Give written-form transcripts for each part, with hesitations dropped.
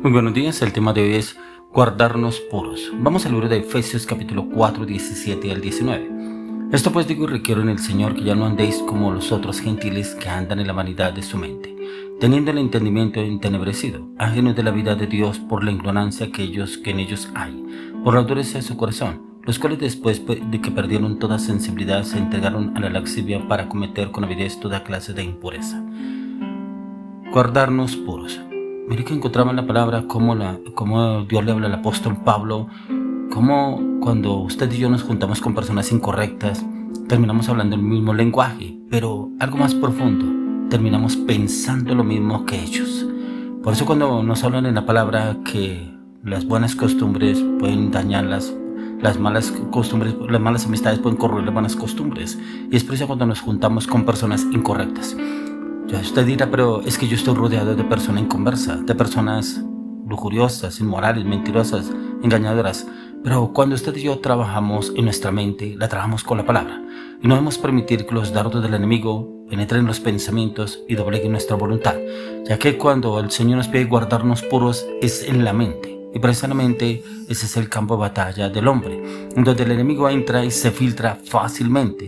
Muy buenos días, el tema de hoy es guardarnos puros. Vamos al libro de Efesios capítulo 4, 17 al 19. Esto pues digo y requiero en el Señor que ya no andéis como los otros gentiles que andan en la vanidad de su mente, teniendo el entendimiento entenebrecido, ajenos de la vida de Dios por la ignorancia que en ellos hay, por la dureza de su corazón, los cuales después de que perdieron toda sensibilidad se entregaron a la lascivia para cometer con avidez toda clase de impureza. Guardarnos puros. Mire que encontraba en la palabra cómo Dios le habla al apóstol Pablo, cómo cuando usted y yo nos juntamos con personas incorrectas, terminamos hablando el mismo lenguaje, pero algo más profundo, terminamos pensando lo mismo que ellos. Por eso cuando nos hablan en la palabra que las buenas costumbres pueden dañar las malas costumbres, las malas amistades pueden corroer las buenas costumbres, y es por eso cuando nos juntamos con personas incorrectas. Usted dirá, pero es que yo estoy rodeado de personas inconversas, de personas lujuriosas, inmorales, mentirosas, engañadoras. Pero cuando usted y yo trabajamos en nuestra mente, la trabajamos con la palabra. Y no debemos permitir que los dardos del enemigo penetren en los pensamientos y dobleguen nuestra voluntad. Ya que cuando el Señor nos pide guardarnos puros es en la mente. Y precisamente ese es el campo de batalla del hombre, donde el enemigo entra y se filtra fácilmente.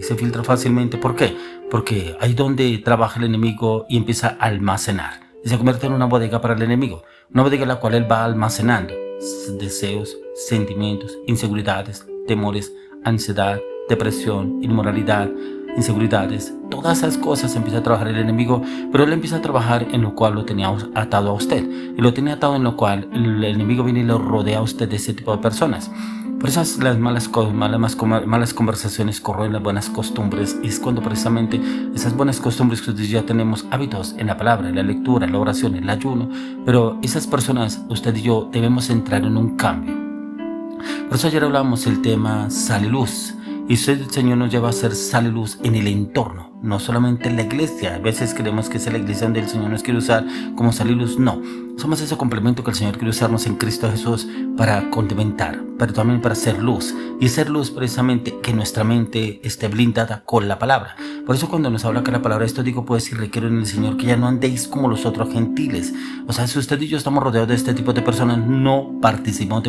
¿Por qué? Porque ahí donde trabaja el enemigo y empieza a almacenar. Y se convierte en una bodega para el enemigo. Una bodega en la cual él va almacenando deseos, sentimientos, inseguridades, temores, ansiedad, depresión, inmoralidad, inseguridades. Todas esas cosas empieza a trabajar el enemigo, pero él empieza a trabajar en lo cual lo tenía atado a usted. Y lo tenía atado en lo cual el enemigo viene y lo rodea a usted de ese tipo de personas. Por eso las malas conversaciones corroen las buenas costumbres, y es cuando precisamente esas buenas costumbres que ustedes ya tenemos hábitos en la palabra, en la lectura, en la oración, en el ayuno, pero esas personas, usted y yo, debemos entrar en un cambio. Por eso ayer hablábamos el tema sal y luz, y el Señor nos lleva a ser sal y luz en el entorno, no solamente en la iglesia. A veces creemos que es la iglesia donde el Señor nos quiere usar como sal y luz. No, somos ese complemento que el Señor quiere usarnos en Cristo Jesús para condimentar, pero también para ser luz. Y ser luz precisamente que nuestra mente esté blindada con la palabra. Por eso cuando nos habla acá la palabra, esto digo pues y requiero en el Señor que ya no andéis como los otros gentiles. O sea, si usted y yo estamos rodeados de este tipo de personas, no participemos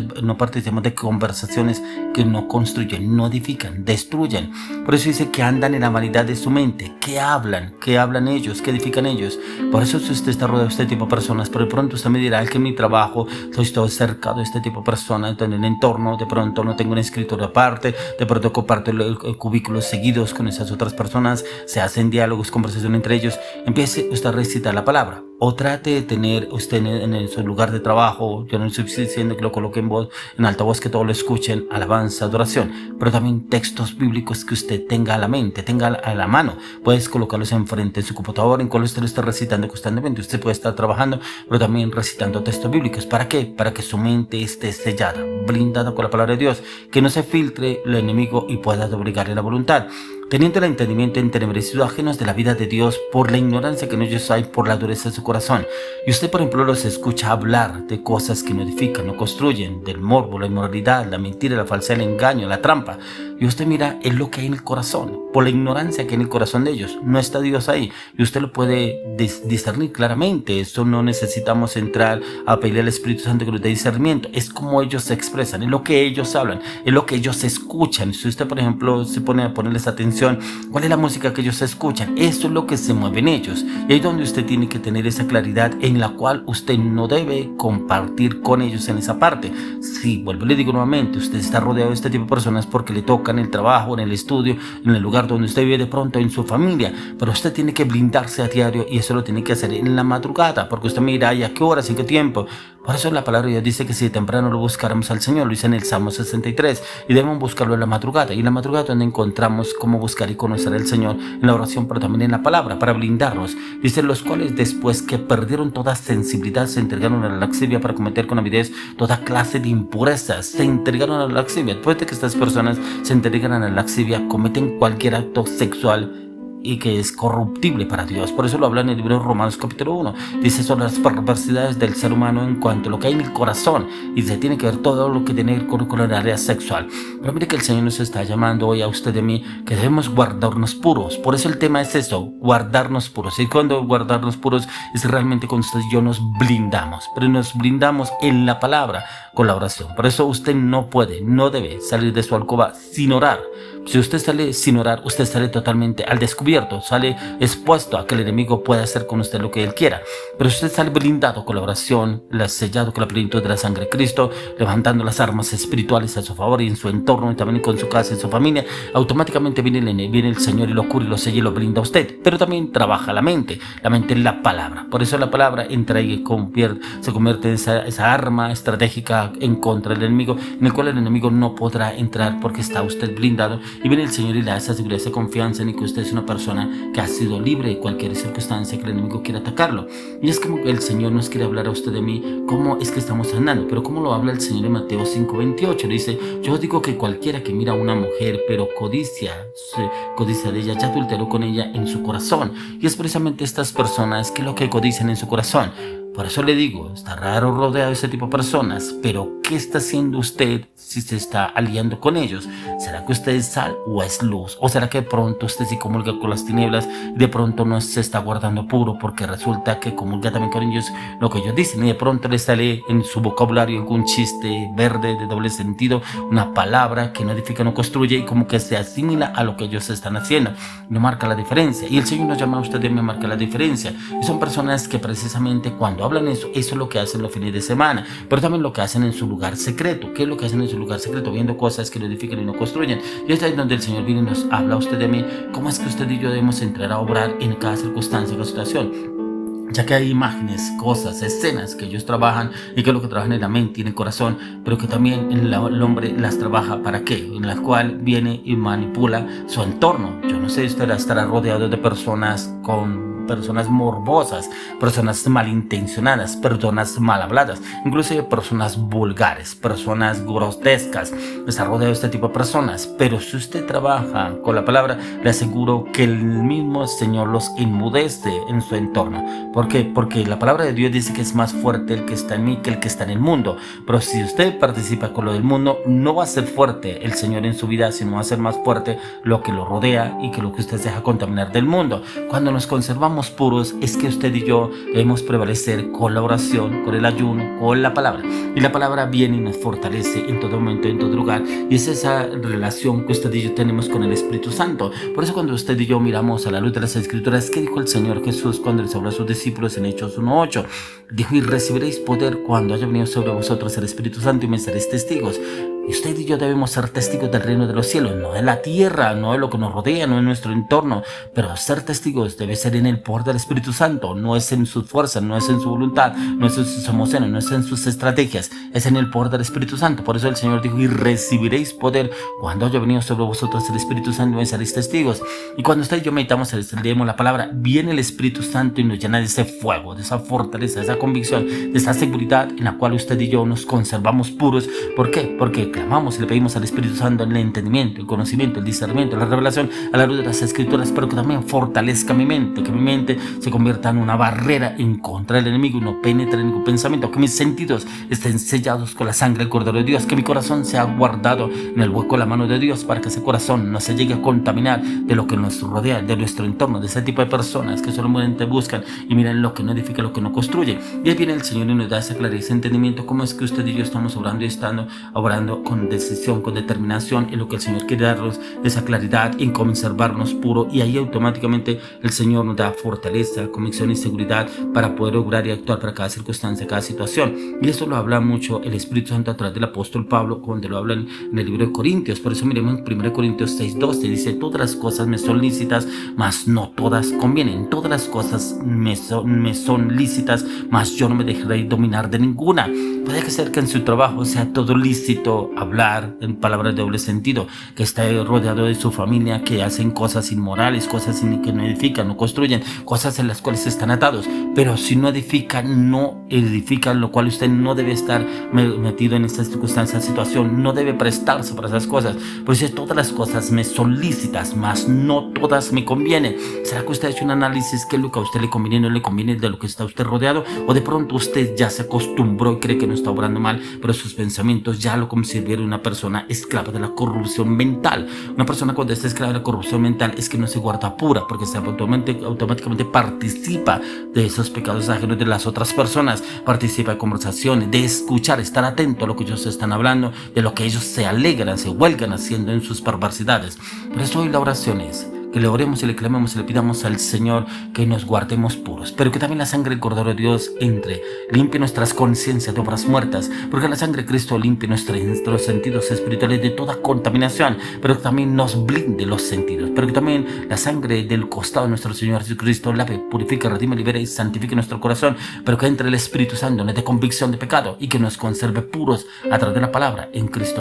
de conversaciones que no construyen, no edifican, destruyen. Por eso dice que andan en la vanidad de su mente. ¿Qué hablan ellos? ¿Qué edifican ellos? Por eso si usted está rodeado de este tipo de personas, pero de pronto usted me dirá que en mi trabajo estoy todo cercado de este tipo de personas, en el entorno, de pronto no tengo un escritorio aparte, de pronto comparto el cubículos seguidos con esas otras personas, se hacen diálogos, conversación entre ellos. Empiece usted a recitar la palabra. O trate de tener usted en su lugar de trabajo, yo no estoy diciendo que lo coloque en altavoz, que todos lo escuchen, alabanza, adoración, pero también textos bíblicos que usted tenga a la mente, tenga a la mano. Puedes colocarlos enfrente de su computador, en cual usted lo está recitando constantemente. Usted puede estar trabajando, pero también recitando textos bíblicos. ¿Para qué? Para que su mente esté sellada, blindada con la palabra de Dios, que no se filtre el enemigo y pueda doblegarle la voluntad. Teniendo el entendimiento entenebrecido, ajenos de la vida de Dios por la ignorancia que en ellos hay, por la dureza de su corazón. Y usted, por ejemplo, los escucha hablar de cosas que no edifican, no construyen, del morbo, la inmoralidad, la mentira, la falsedad, el engaño, la trampa. Y usted mira, es lo que hay en el corazón, por la ignorancia que hay en el corazón de ellos. No está Dios ahí, y usted lo puede discernir claramente. Eso no necesitamos entrar a pedirle al Espíritu Santo que nos dé discernimiento. Es como ellos se expresan, es lo que ellos hablan, es lo que ellos escuchan. Si usted, por ejemplo, se pone a ponerles atención, ¿cuál es la música que ellos escuchan? Eso es lo que se mueve en ellos. Y ahí es donde usted tiene que tener esa claridad, en la cual usted no debe compartir con ellos en esa parte. Sí, vuelvo y le digo nuevamente, usted está rodeado de este tipo de personas porque le toca en el trabajo, en el estudio, en el lugar donde usted vive, de pronto en su familia, pero usted tiene que blindarse a diario, y eso lo tiene que hacer en la madrugada, porque usted mira, ¿y a qué horas, en qué tiempo? Por eso la palabra de Dios dice que si temprano lo buscáramos al Señor, lo dice en el Salmo 63, y debemos buscarlo en la madrugada. Y en la madrugada es donde encontramos cómo buscar y conocer al Señor en la oración, pero también en la palabra, para blindarnos. Dice, los cuales después que perdieron toda sensibilidad se entregaron a la lascivia para cometer con avidez toda clase de impurezas. Se entregaron a la lascivia. Después de que estas personas se entregan a la lascivia, cometen cualquier acto sexual y que es corruptible para Dios. Por eso lo habla en el libro de Romanos capítulo 1. Dice sobre las perversidades del ser humano en cuanto a lo que hay en el corazón, y se tiene que ver todo lo que tiene que ver con el área sexual. Pero mire que el Señor nos está llamando hoy a usted y a mí que debemos guardarnos puros. Por eso el tema es eso, guardarnos puros. Y cuando guardarnos puros es realmente cuando usted y yo nos blindamos, pero nos blindamos en la palabra con la oración. Por eso usted no puede, no debe salir de su alcoba sin orar. Si usted sale sin orar, usted sale totalmente al descubierto, sale expuesto a que el enemigo pueda hacer con usted lo que él quiera. Pero si usted sale blindado con la oración, sellado con la plenitud de la sangre de Cristo, levantando las armas espirituales a su favor y en su entorno, y también con su casa y su familia, automáticamente viene el Señor y lo cura y lo sella y lo blinda a usted. Pero también trabaja la mente en la palabra. Por eso la palabra entra y se convierte en esa arma estratégica en contra del enemigo, en el cual el enemigo no podrá entrar porque está usted blindado. Y viene el Señor y le da esa seguridad, esa confianza en que usted es una persona que ha sido libre de cualquier circunstancia que el enemigo quiera atacarlo. Y es como que el Señor nos quiere hablar a usted de mí, cómo es que estamos andando. Pero cómo lo habla el Señor en Mateo 5:28. Dice: yo os digo que cualquiera que mira a una mujer pero codicia de ella, ya adulteró con ella en su corazón. Y es precisamente estas personas que lo que codician en su corazón. Por eso le digo, está raro rodeado de ese tipo de personas, pero ¿qué está haciendo usted si se está aliando con ellos? ¿Será que usted es sal o es luz? ¿O será que de pronto usted se comulga con las tinieblas y de pronto no se está guardando puro porque resulta que comulga también con ellos lo que ellos dicen y de pronto le sale en su vocabulario algún chiste verde de doble sentido, una palabra que no edifica, no construye y como que se asimila a lo que ellos están haciendo? No marca la diferencia. Y el Señor nos llama a usted y me marca la diferencia. Y son personas que precisamente cuando hablan eso es lo que hacen los fines de semana, pero también lo que hacen en su lugar secreto. ¿Qué es lo que hacen en su lugar secreto? Viendo cosas que lo edifican y no construyen. Y es ahí donde el Señor viene y nos habla a usted de mí, cómo es que usted y yo debemos entrar a obrar en cada circunstancia, cada situación. Ya que hay imágenes, cosas, escenas que ellos trabajan y que es lo que trabajan en la mente y en el corazón, pero que también el hombre las trabaja ¿para qué? En la cual viene y manipula su entorno. Yo no sé si usted estará rodeado de personas morbosas, personas malintencionadas, personas mal habladas, inclusive personas vulgares, personas grotescas. Está rodeado de este tipo de personas, pero si usted trabaja con la palabra, le aseguro que el mismo Señor los enmudece en su entorno. ¿Por qué? Porque la palabra de Dios dice que es más fuerte el que está en mí que el que está en el mundo. Pero si usted participa con lo del mundo, no va a ser fuerte el Señor en su vida, sino va a ser más fuerte lo que lo rodea y que lo que usted se deja contaminar del mundo. Cuando nos conservamos puros, es que usted y yo debemos prevalecer con la oración, con el ayuno, con la palabra. Y la palabra viene y nos fortalece en todo momento, en todo lugar. Y es esa relación que usted y yo tenemos con el Espíritu Santo. Por eso cuando usted y yo miramos a la luz de las Escrituras, ¿qué dijo el Señor Jesús cuando les habló a sus discípulos en Hechos 1:8? Dijo: y recibiréis poder cuando haya venido sobre vosotros el Espíritu Santo y me seréis testigos. Y usted y yo debemos ser testigos del reino de los cielos, no de la tierra, no de lo que nos rodea, no de nuestro entorno, pero ser testigos debe ser en el poder del Espíritu Santo, no es en sus fuerzas, no es en su voluntad, no es en sus emociones, no es en sus estrategias, es en el poder del Espíritu Santo. Por eso el Señor dijo: y recibiréis poder cuando haya venido sobre vosotros el Espíritu Santo y me seréis testigos. Y cuando usted y yo meditamos, leemos la palabra, viene el Espíritu Santo y nos llena de ese fuego, de esa fortaleza, de esa convicción, de esa seguridad en la cual usted y yo nos conservamos puros. ¿Por qué? Porque clamamos y le pedimos al Espíritu Santo el entendimiento, el conocimiento, el discernimiento, la revelación a la luz de las Escrituras, pero que también fortalezca mi mente, que mi mente se convierta en una barrera en contra del enemigo y no penetre en ningún pensamiento, que mis sentidos estén sellados con la sangre del Cordero de Dios, que mi corazón sea guardado en el hueco de la mano de Dios para que ese corazón no se llegue a contaminar de lo que nos rodea, de nuestro entorno, de ese tipo de personas que solamente buscan y miran lo que no edifica, lo que no construye. Y ahí viene el Señor y nos da esa claridad, ese entendimiento, cómo es que usted y yo estamos obrando y estando obrando con decisión, con determinación en lo que el Señor quiere darnos, esa claridad en conservarnos puro, y ahí automáticamente el Señor nos da fortaleza, convicción y seguridad para poder obrar y actuar para cada circunstancia, cada situación. Y eso lo habla mucho el Espíritu Santo a través del apóstol Pablo cuando lo habla en el libro de Corintios. Por eso miremos en 1 Corintios 6:12, dice: todas las cosas me son lícitas, mas no todas convienen. Todas las cosas me son lícitas, mas yo no me dejaré dominar de ninguna. Puede que ser que en su trabajo sea todo lícito hablar en palabras de doble sentido, que está rodeado de su familia, que hacen cosas inmorales, cosas que no edifican, no construyen, cosas en las cuales están atados. Pero si no edifican, no edifican, lo cual usted no debe estar metido en esta circunstancia, situación, no debe prestarse para esas cosas. Por eso todas las cosas me son lícitas, mas no todas me convienen. ¿Será que usted ha hecho un análisis qué es lo que a usted le conviene y no le conviene de lo que está usted rodeado? O de pronto usted ya se acostumbró y cree que no está obrando mal, pero sus pensamientos ya lo consideran una persona esclava de la corrupción mental. Una persona cuando está esclava de la corrupción mental es que no se guarda pura, porque se automáticamente participa de esos pecados ajenos de las otras personas, participa de conversaciones, de escuchar, estar atento a lo que ellos están hablando, de lo que ellos se alegran, se huelgan haciendo en sus perversidades. Por eso hoy la oración es que le oremos y le clamemos y le pidamos al Señor que nos guardemos puros, pero que también la sangre del Cordero de Dios entre, limpie nuestras conciencias de obras muertas, porque la sangre de Cristo limpie nuestros sentidos espirituales de toda contaminación, pero que también nos blinde los sentidos, pero que también la sangre del costado de nuestro Señor Jesucristo lave, purifique, redime, libere y santifique nuestro corazón, pero que entre el Espíritu Santo nos dé convicción de pecado y que nos conserve puros a través de la palabra en Cristo.